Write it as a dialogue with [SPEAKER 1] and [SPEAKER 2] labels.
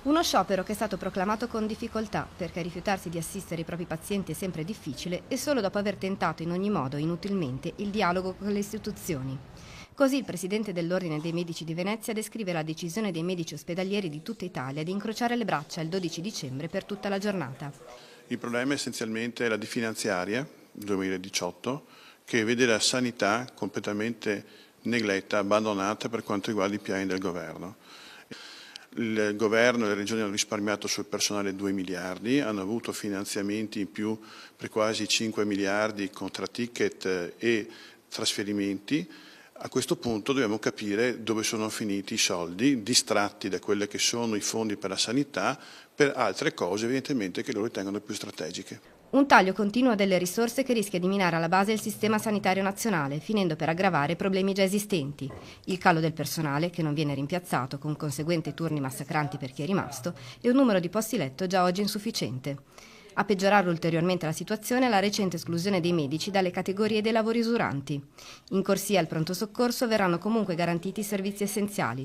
[SPEAKER 1] Uno sciopero che è stato proclamato con difficoltà, perché rifiutarsi di assistere i propri pazienti è sempre difficile e solo dopo aver tentato in ogni modo, inutilmente, il dialogo con le istituzioni. Così il presidente dell'Ordine dei Medici di Venezia descrive la decisione dei medici ospedalieri di tutta Italia di incrociare le braccia il 12 dicembre per tutta la giornata.
[SPEAKER 2] Il problema è essenzialmente la di finanziaria 2018 che vede la sanità completamente negletta, abbandonata per quanto riguarda i piani del governo. Il governo e le regioni hanno risparmiato sul personale 2 miliardi, hanno avuto finanziamenti in più per quasi 5 miliardi tra ticket e trasferimenti. A questo punto dobbiamo capire dove sono finiti i soldi, distratti da quelli che sono i fondi per la sanità, per altre cose evidentemente che loro ritengono più strategiche.
[SPEAKER 1] Un taglio continuo delle risorse che rischia di minare alla base il sistema sanitario nazionale, finendo per aggravare problemi già esistenti. Il calo del personale, che non viene rimpiazzato, con conseguenti turni massacranti per chi è rimasto, e un numero di posti letto già oggi insufficiente. A peggiorare ulteriormente la situazione è la recente esclusione dei medici dalle categorie dei lavori usuranti. In corsia al pronto soccorso verranno comunque garantiti i servizi essenziali.